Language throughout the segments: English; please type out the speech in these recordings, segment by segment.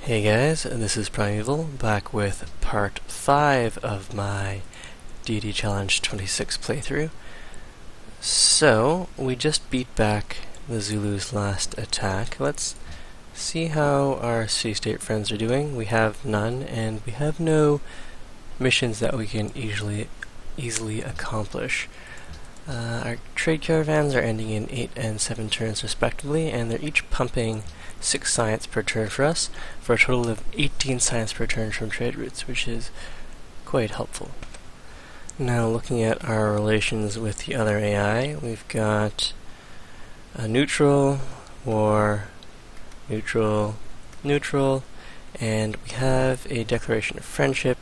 Hey guys, this is Primeval, back with part 5 of my Deity Challenge 26 playthrough. So, we just beat back the Zulu's last attack. Let's see how our city-state friends are doing. We have none, and we have no missions that we can easily accomplish. Our trade caravans are ending in 8 and 7 turns respectively, and they're each pumping 6 science per turn for us, for a total of 18 science per turn from trade routes, which is quite helpful. Now looking at our relations with the other AI, we've got a neutral, war, neutral, neutral, and we have a declaration of friendship,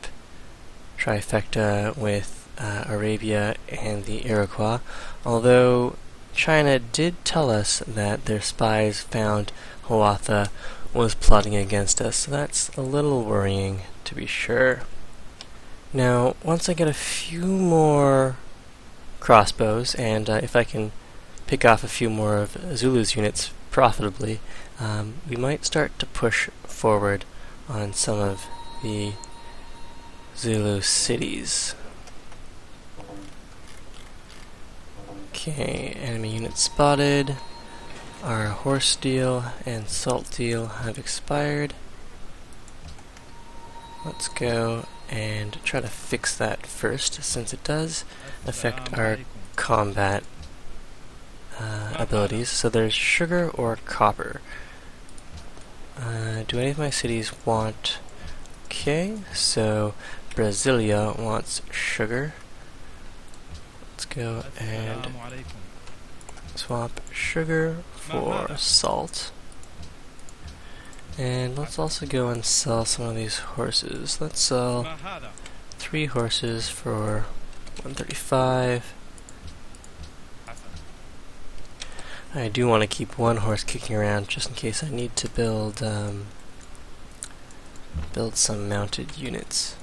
trifecta with Arabia and the Iroquois, although China did tell us that their spies found Hiawatha was plotting against us, so that's a little worrying, to be sure. Now, once I get a few more crossbows, and if I can pick off a few more of Zulu's units profitably, we might start to push forward on some of the Zulu cities. Okay, enemy unit spotted. Our horse deal and salt deal have expired. Let's go and try to fix that first, since it does affect our combat abilities. So there's sugar or copper. Do any of my cities want... Okay, so Brasilia wants sugar. Let's go and swap sugar for salt. And let's also go and sell some of these horses. Let's sell 3 horses for 135. I do want to keep 1 horse kicking around just in case I need to build some mounted units.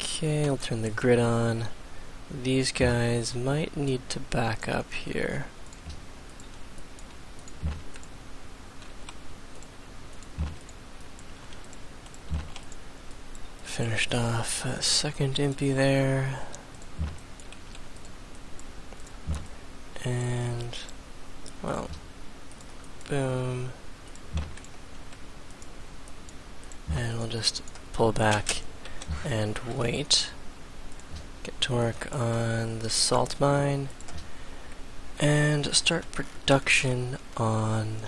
Okay, I'll turn the grid on. These guys might need to back up here. Finished off a second impy there. And, well, boom. And we'll just pull back and wait. Get to work on the salt mine and start production on,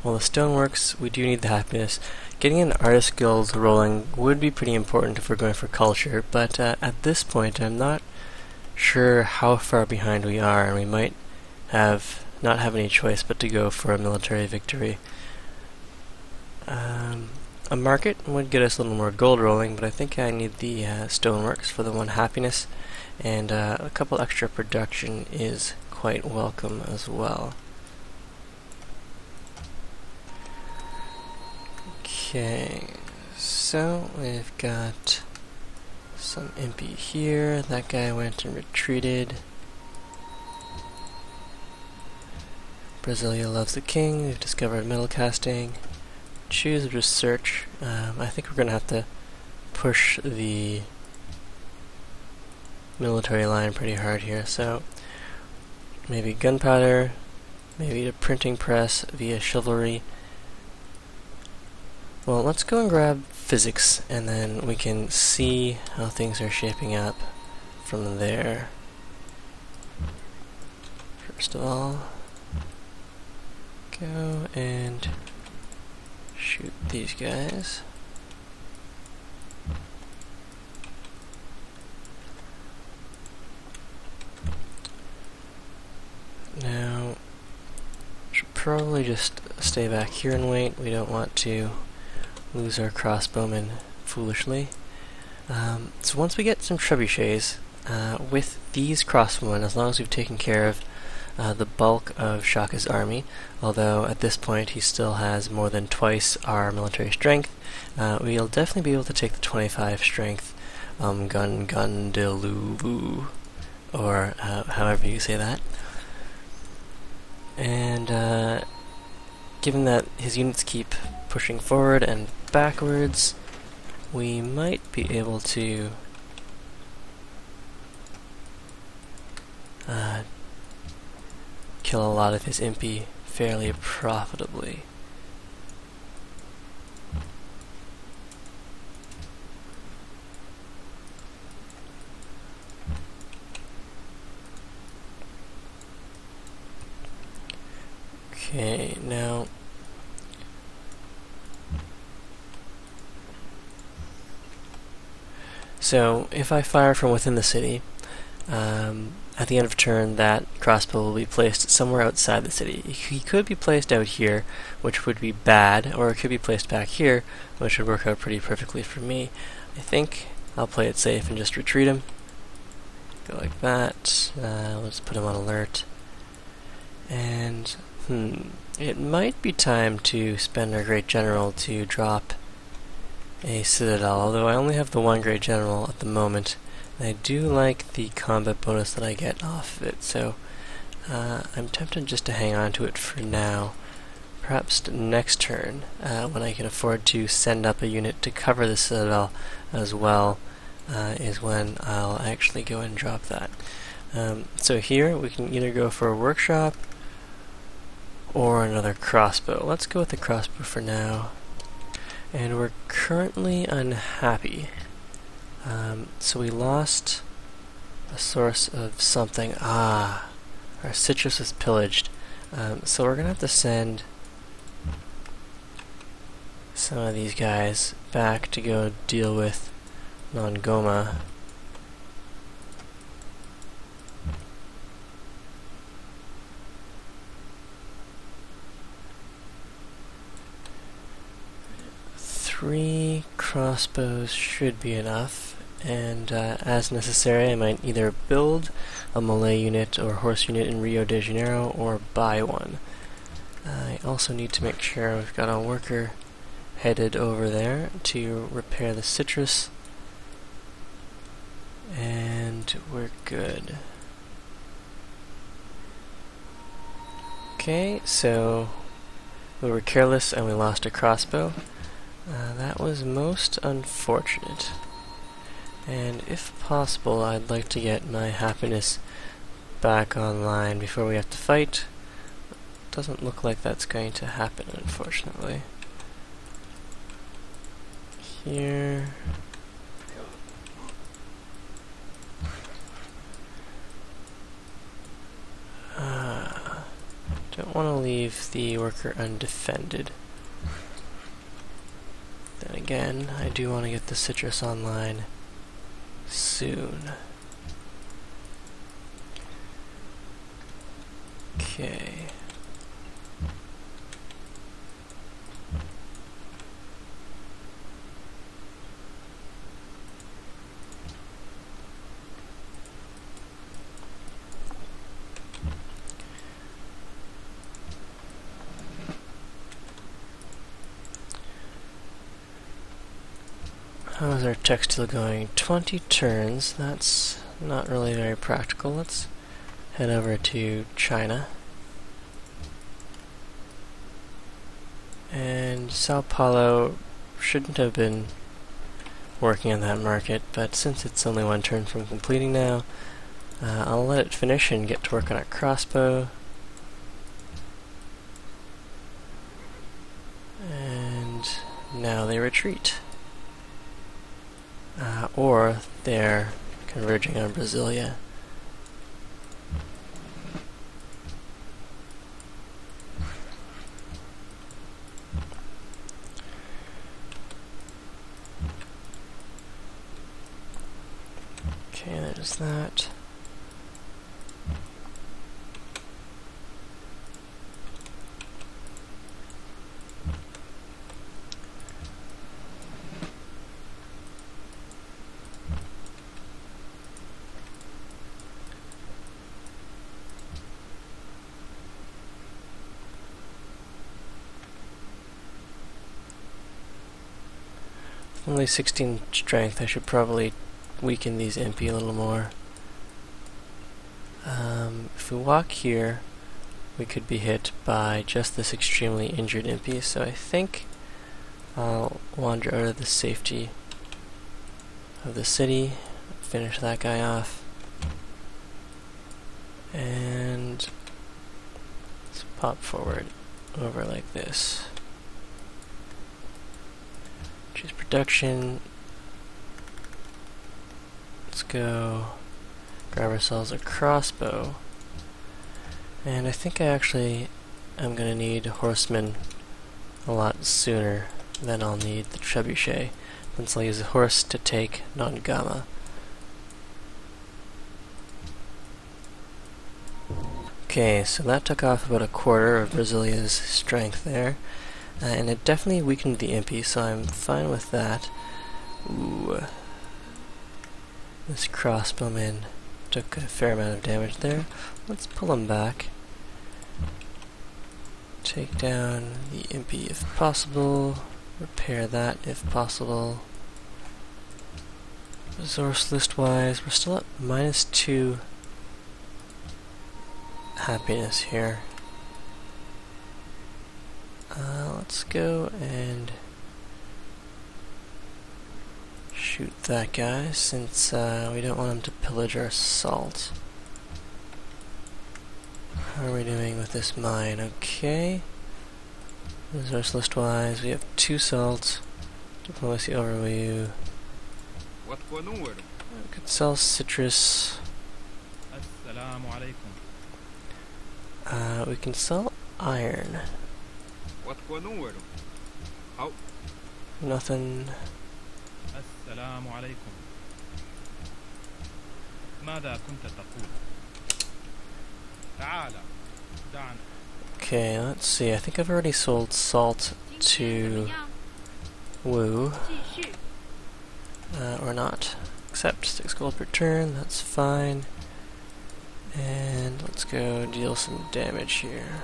well, the stoneworks. We do need the happiness. Getting an artist guild rolling would be pretty important if we're going for culture, but at this point I'm not sure how far behind we are, and we might not have any choice but to go for a military victory. A market would get us a little more gold rolling, but I think I need the stoneworks for the 1 happiness, and a couple extra production is quite welcome as well. Okay, so we've got some impy here. That guy went and retreated. Brasilia loves the king. We've discovered metal casting. Choose or just search. I think we're going to have to push the military line pretty hard here, so maybe gunpowder, maybe a printing press via chivalry. Well, let's go and grab physics, and then we can see how things are shaping up from there. First of all, go and shoot these guys. Now, should probably just stay back here and wait. We don't want to lose our crossbowmen foolishly. So once we get some trebuchets, with these crossbowmen, as long as we've taken care of the bulk of Shaka's army, although at this point he still has more than twice our military strength, we'll definitely be able to take the 25 strength Gundeluvu, or however you say that. And given that his units keep pushing forward and backwards, we might be able to kill a lot of his impy fairly profitably. Okay, now so if I fire from within the city, at the end of turn that crossbow will be placed somewhere outside the city. He could be placed out here, which would be bad, or it could be placed back here, which would work out pretty perfectly for me. I think I'll play it safe and just retreat him. Go like that. Let's put him on alert. And it might be time to spend our Great General to drop a Citadel, although I only have the one Great General at the moment. And I do like the combat bonus that I get off of it, so I'm tempted just to hang on to it for now. Perhaps next turn, when I can afford to send up a unit to cover the Citadel as well, is when I'll actually go and drop that. So here we can either go for a workshop or another crossbow. Let's go with the crossbow for now. And we're currently unhappy. So we lost a source of something. Our citrus was pillaged. So we're gonna have to send some of these guys back to go deal with Nongoma. Three crossbows should be enough, and as necessary I might either build a Malay unit or horse unit in Rio de Janeiro or buy one. I also need to make sure we've got a worker headed over there to repair the citrus, and we're good. Okay, so we were careless and we lost a crossbow. That was most unfortunate, and if possible I'd like to get my happiness back online before we have to fight. Doesn't look like that's going to happen, unfortunately. Here. Don't want to leave the worker undefended. Then again, I do want to get the citrus online soon. Okay. How's our tech still going? 20 turns. That's not really very practical. Let's head over to China. And Sao Paulo shouldn't have been working on that market, but since it's only one turn from completing now, I'll let it finish and get to work on our crossbow. And now they retreat. Or they're converging on Brasilia. Okay, there's that. Only 16 strength. I should probably weaken these MP a little more. If we walk here, we could be hit by just this extremely injured impy, so I think I'll wander out of the safety of the city, finish that guy off, and let's pop forward over like this. Choose production. Let's go grab ourselves a crossbow. And I think I actually am going to need horsemen a lot sooner than I'll need the trebuchet, since I'll use a horse to take non-gamma. Okay, so that took off about a quarter of Brazilia's strength there, and it definitely weakened the impy, so I'm fine with that. Ooh. This crossbowman took a fair amount of damage there. Let's pull him back. Take down the impy if possible. Repair that if possible. Resource list wise, we're still at -2 happiness here. Let's go and shoot that guy, since we don't want him to pillage our salt. How are we doing with this mine? Okay. Resource list wise, we have 2 salt. Diplomacy overview. We could sell citrus. We can sell iron. Nothing. Okay, let's see. I think I've already sold salt to Wu. Or not. Accept 6 gold per turn, that's fine. And let's go deal some damage here.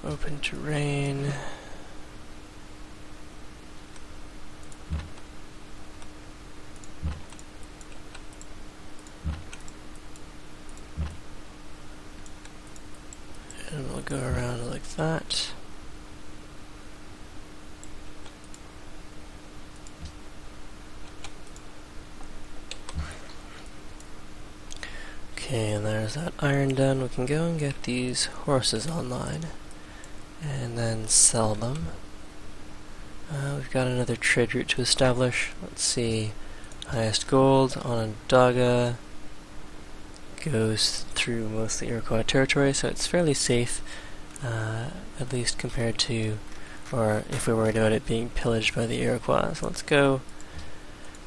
Open terrain. And we'll go around like that. Okay, and there's that iron done. We can go and get these horses online and then sell them. We've got another trade route to establish. Let's see. Highest gold on Onondaga goes through mostly Iroquois territory, so it's fairly safe, at least compared to, or if we're worried about it being pillaged by the Iroquois. So let's go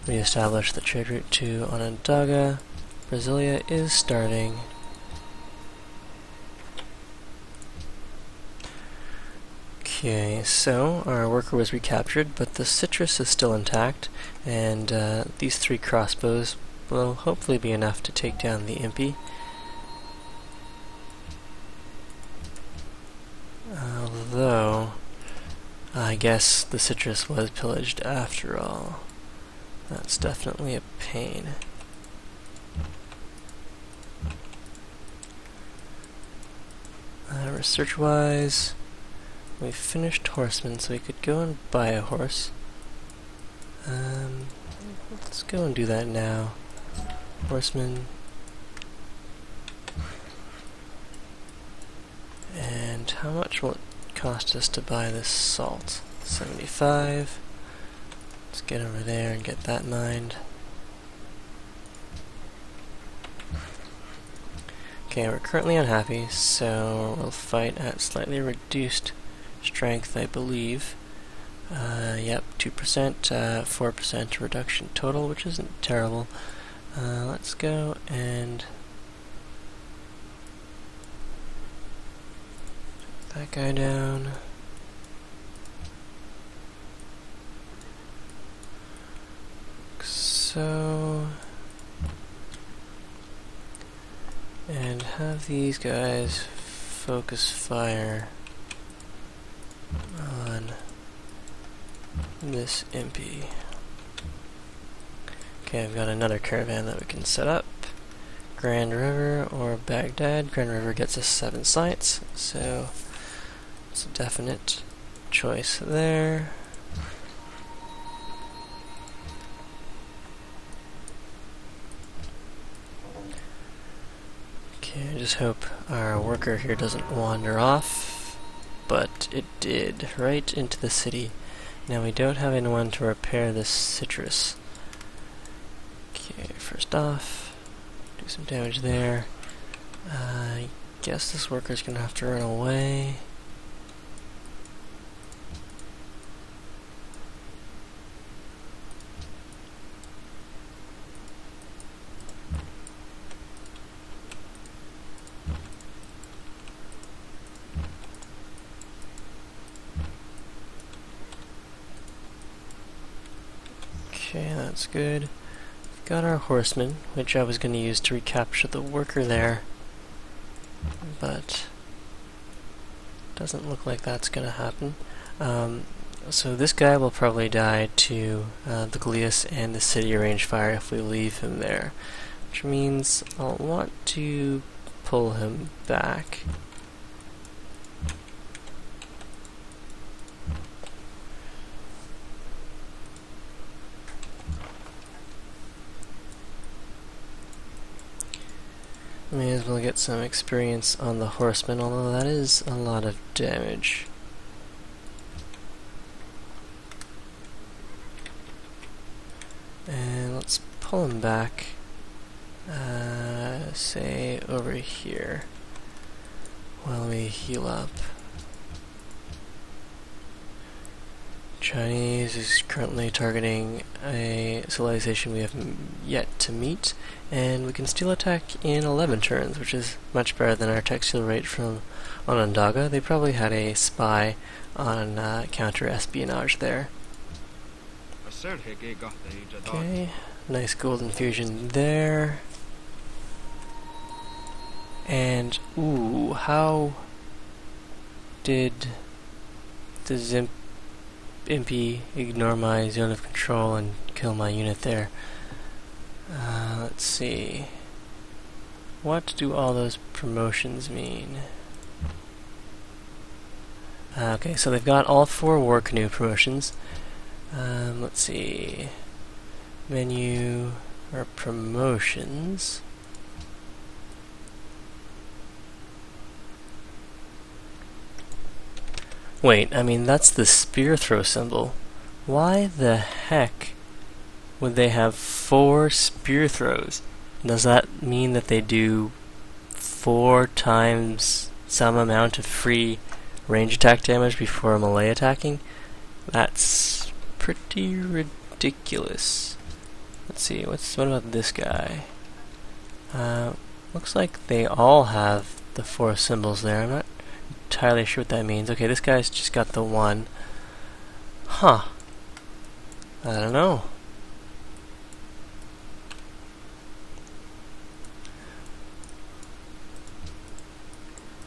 re-establish the trade route to Onondaga. Brasilia is starting. Okay, so our worker was recaptured, but the citrus is still intact, and these 3 crossbows will hopefully be enough to take down the impy. Although, I guess the citrus was pillaged after all. That's definitely a pain. Research-wise, we finished horsemen, so we could go and buy a horse. Let's go and do that now. Horsemen. And how much will it cost us to buy this salt? 75. Let's get over there and get that mined. Okay, we're currently unhappy, so we'll fight at slightly reduced strength, I believe. Yep, 2%, 4% reduction total, which isn't terrible. Let's go and that guy down. So, and have these guys focus fire on this MP. Okay, I've got another caravan that we can set up. Grand River or Baghdad. Grand River gets us 7 sites, so it's a definite choice there. Okay, I just hope our worker here doesn't wander off, but it did, right into the city. Now we don't have anyone to repair this citrus. Okay, first off, do some damage there. I guess this worker's gonna have to run away. Okay, that's good. We've got our horsemen, which I was going to use to recapture the worker there, but doesn't look like that's going to happen. So this guy will probably die to the Glias and the city range fire if we leave him there, which means I'll want to pull him back. May as well get some experience on the horseman, although that is a lot of damage. And let's pull him back, say over here, while we heal up. Chinese is currently targeting a civilization we have yet to meet, and we can still attack in 11 turns, which is much better than our tech seal rate from Onondaga. They probably had a spy on counter-espionage there. Okay, nice gold infusion there. And, ooh, how did the Impy ignore my zone of control and kill my unit there? Let's see. What do all those promotions mean? Okay, so they've got all 4 war canoe promotions. Let's see. Menu or promotions. Wait, I mean that's the spear throw symbol. Why the heck would they have 4 spear throws? Does that mean that they do 4 times some amount of free range attack damage before melee attacking? That's pretty ridiculous. Let's see, what about this guy? Looks like they all have the 4 symbols there. I'm not entirely sure what that means. Okay, this guy's just got the 1. Huh. I don't know.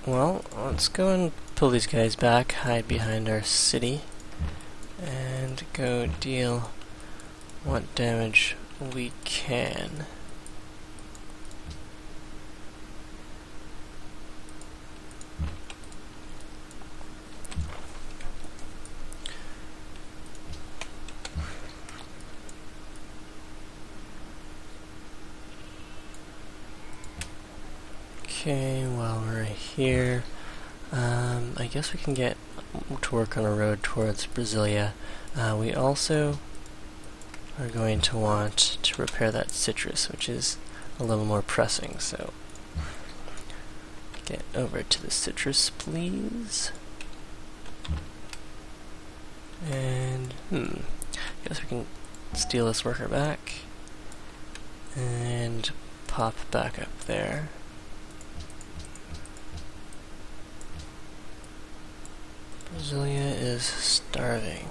Well, let's go and pull these guys back, hide behind our city, and go deal what damage we can. Okay, while we're here, I guess we can get to work on a road towards Brasilia. We also are going to want to repair that citrus, which is a little more pressing, so get over to the citrus, please. And, guess we can steal this worker back and pop back up there. Brasilia is starving.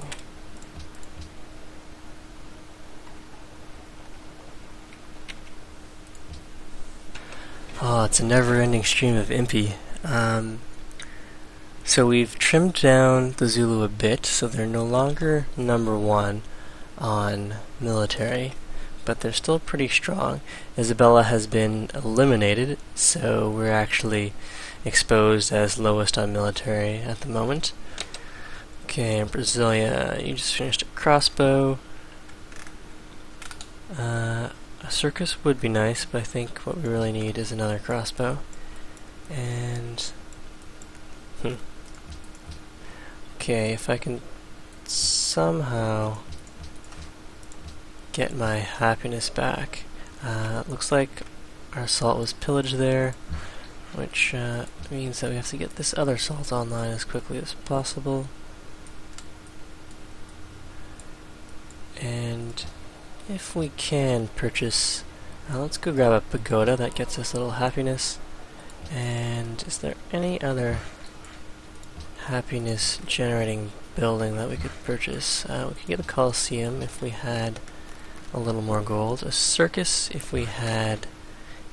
Oh, it's a never-ending stream of Impy. So we've trimmed down the Zulu a bit, so they're no longer number 1 on military, but they're still pretty strong. Isabella has been eliminated, so we're actually exposed as lowest on military at the moment. Okay, Brasilia, you just finished a crossbow. A circus would be nice, but I think what we really need is another crossbow. And okay, if I can somehow get my happiness back. Looks like our salt was pillaged there, which means that we have to get this other salt online as quickly as possible. And if we can purchase, let's go grab a pagoda, that gets us a little happiness. And is there any other happiness generating building that we could purchase? We could get a Colosseum if we had a little more gold, a circus if we had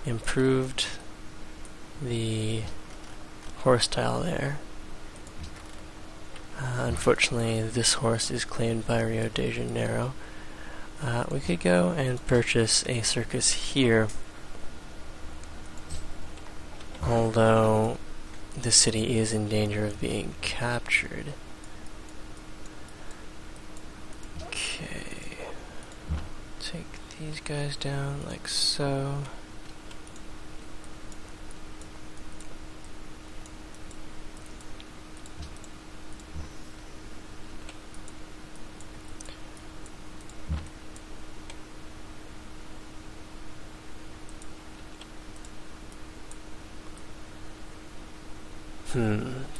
improved the horse tile there. Unfortunately, this horse is claimed by Rio de Janeiro. We could go and purchase a circus here, although the city is in danger of being captured. Okay, take these guys down like so.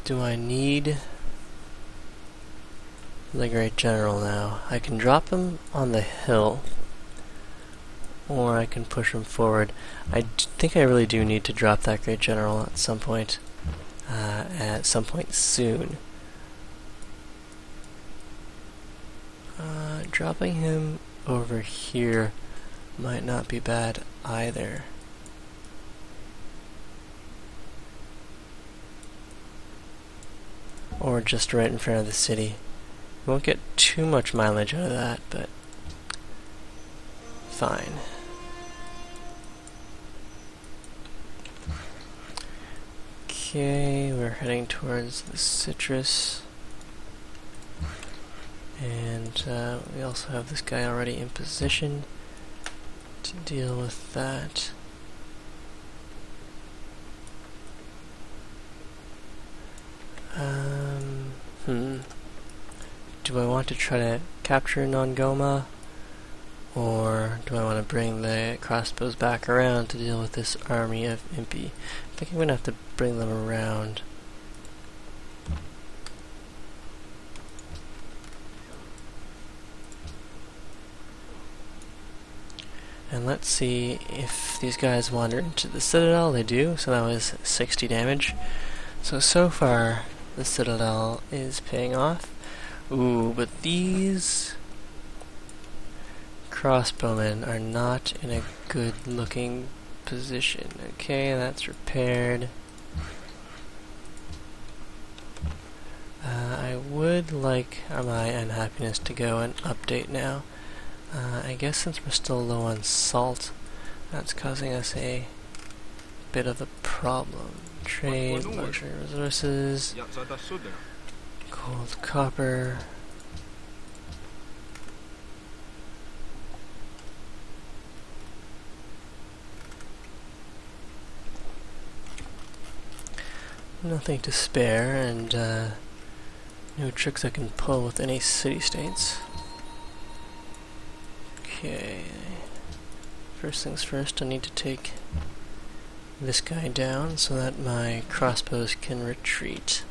Do I need the Great General now? I can drop him on the hill, or I can push him forward. I think I really do need to drop that Great General at some point soon. Dropping him over here might not be bad either. Or just right in front of the city. We won't get too much mileage out of that, but fine. Okay, we're heading towards the citrus. And we also have this guy already in position to deal with that. Do I want to try to capture Nongoma, or do I want to bring the crossbows back around to deal with this army of Impi? I think I'm going to have to bring them around. And let's see if these guys wander into the citadel. They do, so that was 60 damage. So far, the citadel is paying off. Ooh, but these crossbowmen are not in a good looking position. Okay, that's repaired. I would like my unhappiness to go and update now. I guess since we're still low on salt, that's causing us a bit of a problem. Trade, luxury resources, gold, copper. Nothing to spare, and no tricks I can pull with any city-states. Okay, first things first, I need to take this guy down so that my crossbows can retreat.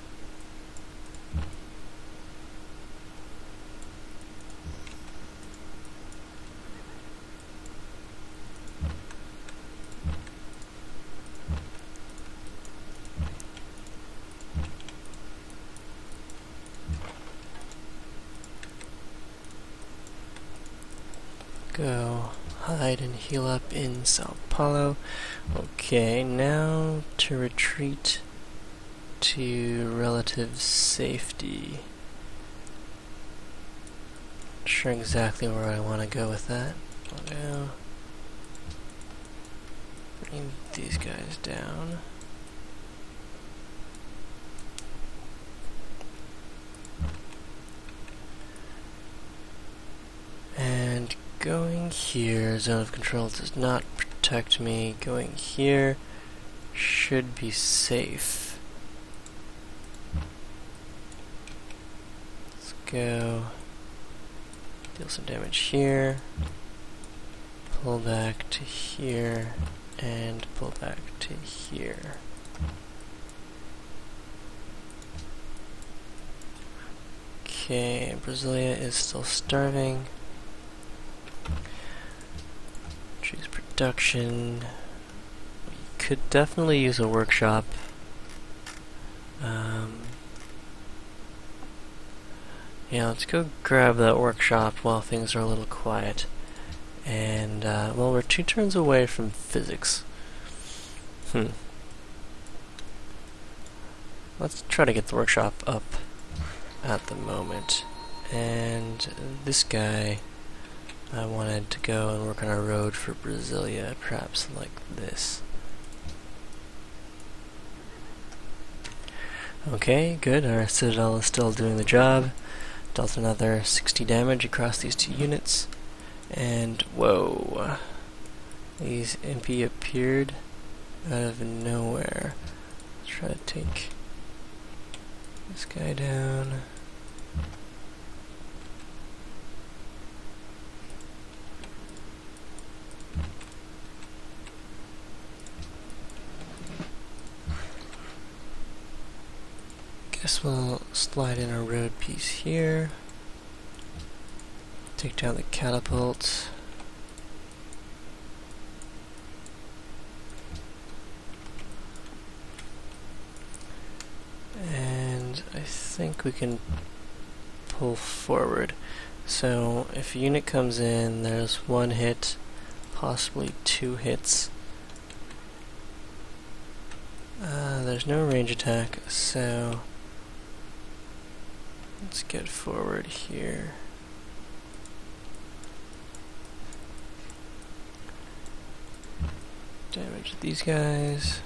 Go hide and heal up in Sao Paulo. Okay, now to retreat to relative safety. Not sure exactly where I want to go with that. I'll go bring these guys down. And going here, zone of control does not protect me. Going here should be safe. Let's go deal some damage here, pull back to here, and pull back to here. Okay, Brasilia is still starving. Choose production. We could definitely use a workshop. Yeah, let's go grab that workshop while things are a little quiet. And, well, we're 2 turns away from physics. Let's try to get the workshop up at the moment. And this guy, I wanted to go and work on a road for Brasilia, perhaps like this. Okay, good. Our Citadel is still doing the job. Dealt another 60 damage across these 2 units. And, whoa. These MP appeared out of nowhere. Let's try to take this guy down. Guess we'll slide in a road piece here. Take down the catapult. And I think we can pull forward. So if a unit comes in, there's 1 hit, possibly 2 hits. There's no range attack, so let's get forward here. Damage these guys.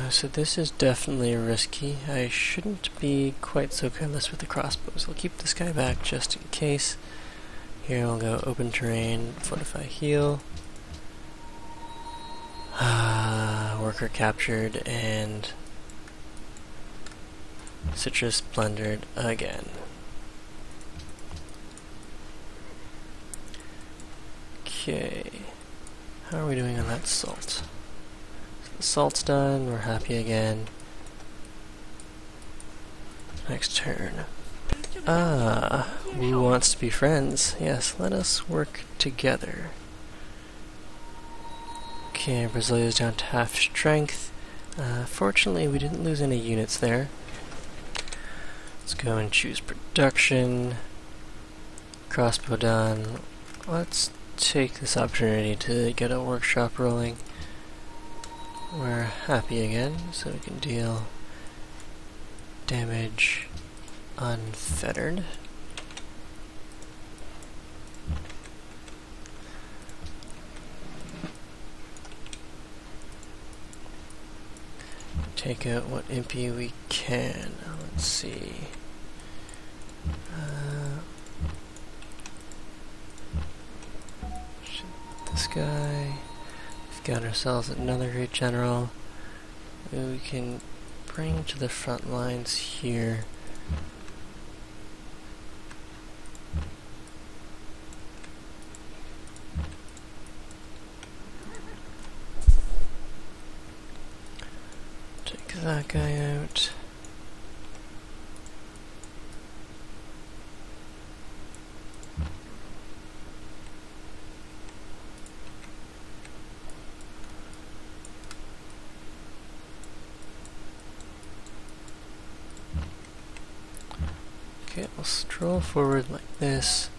So this is definitely risky. I shouldn't be quite so careless with the crossbows. I'll keep this guy back just in case. Here I'll go open terrain, fortify heal. Worker captured and citrus plundered again. Okay, how are we doing on that salt? The salt's done, we're happy again. Next turn. Who wants to be friends? Yes, let us work together. Okay, Brasilia's down to half strength. Fortunately, we didn't lose any units there. Let's go and choose production. Crossbow done. Let's take this opportunity to get a workshop rolling. We're happy again, so we can deal damage unfettered. Take out what MP we can. Let's see. This guy. We've got ourselves another great general who we can bring to the front lines here. Take that guy out. Okay, we'll stroll forward like this.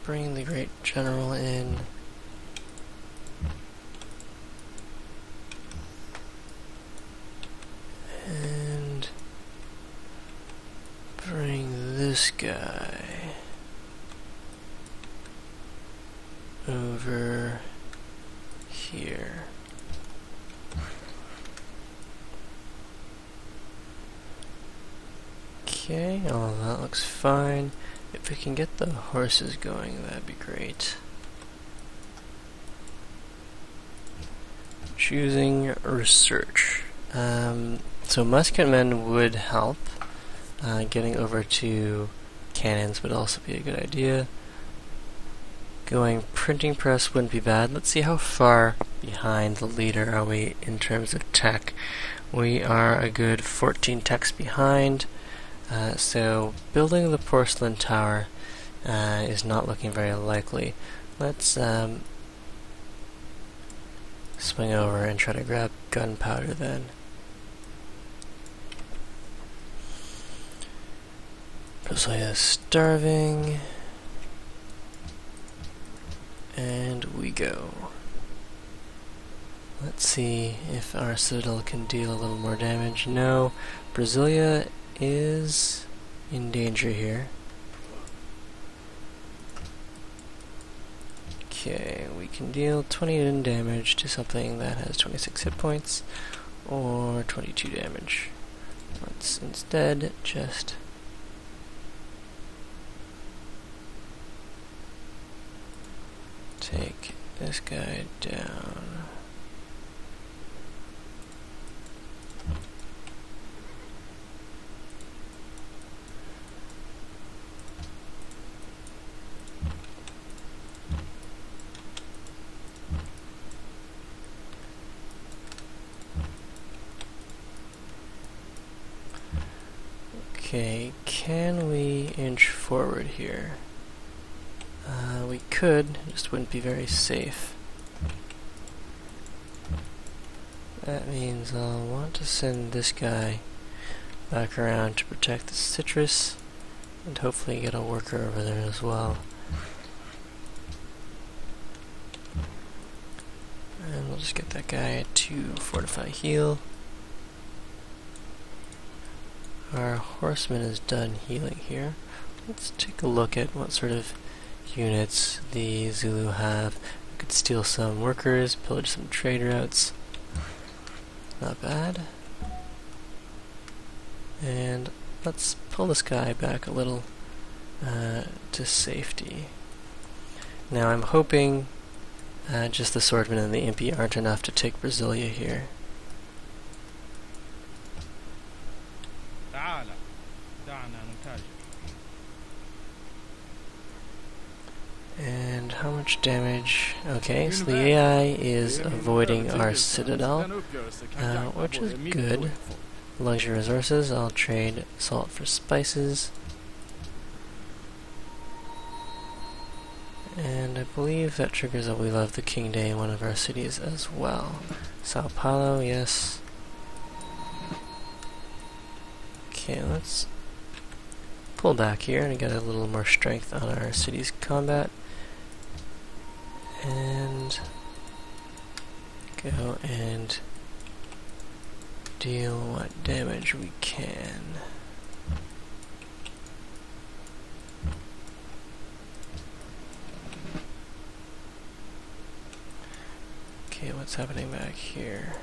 Bring the Great General in. And bring this guy over here. Okay, all of that looks fine. If we can get the horses going, that'd be great. Choosing research. So musketmen would help. Getting over to cannons would also be a good idea. Going printing press wouldn't be bad. Let's see how far behind the leader are we in terms of tech. We are a good 14 techs behind. So building the porcelain tower is not looking very likely. Let's swing over and try to grab gunpowder then. Brasilia is starving. And we go. Let's see if our citadel can deal a little more damage. No, Brasilia is in danger here. Okay, we can deal 20 damage to something that has 26 hit points, or 22 damage. Let's instead just take this guy down. Okay, can we inch forward here? We could, just wouldn't be very safe. That means I'll want to send this guy back around to protect the citrus, and hopefully get a worker over there as well. And we'll just get that guy to fortify heal. Our horseman is done healing here. Let's take a look at what sort of units the Zulu have. We could steal some workers, pillage some trade routes. Not bad. And let's pull this guy back a little to safety. Now I'm hoping just the swordman and the impy aren't enough to take Brasilia here. And how much damage? Okay, so the AI is avoiding our citadel, which is good. Luxury resources, I'll trade salt for spices. And I believe that triggers a We Love the King Day in one of our cities as well. Sao Paulo, yes. Okay, let's pull back here and get a little more strength on our city's combat. And go and deal what damage we can. Okay, what's happening back here?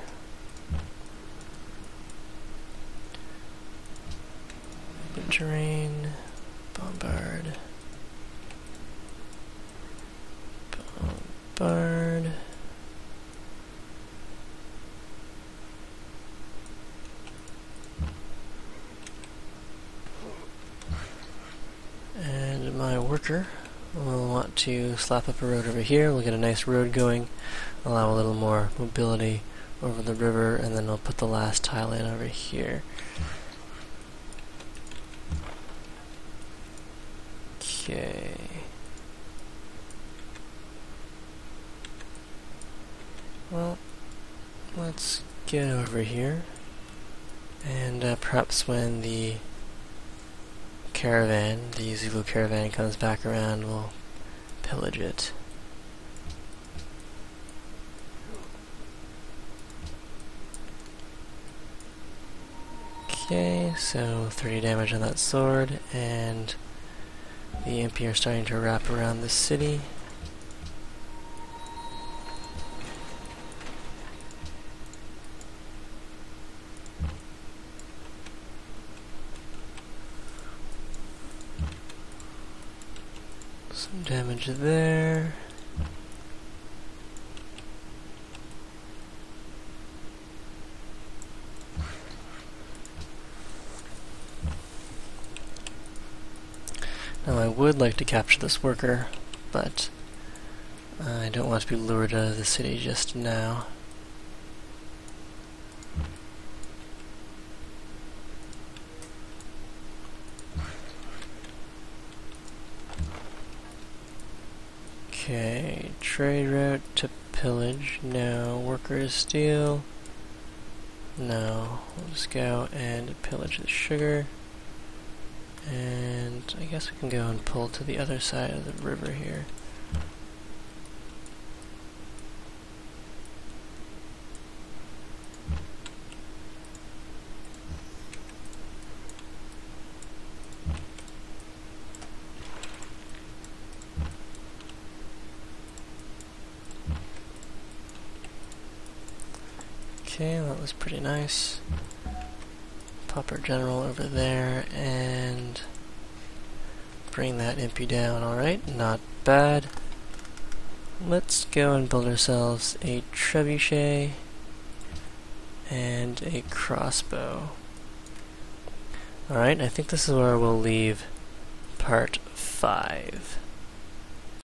Open terrain, bombard. Bombard. And my worker will want to slap up a road over here. We'll get a nice road going, allow a little more mobility over the river, and then I'll put the last tile in over here. Okay. Well, let's get over here, and perhaps when the caravan, the Zulu caravan, comes back around, we'll pillage it. Okay, so 30 damage on that sword, and the Impi are starting to wrap around the city. Some damage there. Now I would like to capture this worker, but I don't want to be lured out of the city just now. Okay, trade route to pillage. No. Workers steal. No. We'll just go and pillage the sugar. And I guess we can go and pull to the other side of the river here. Okay, that was pretty nice. Pop our general over there and bring that Impi down. Alright, not bad. Let's go and build ourselves a trebuchet and a crossbow. Alright, I think this is where we'll leave part 5.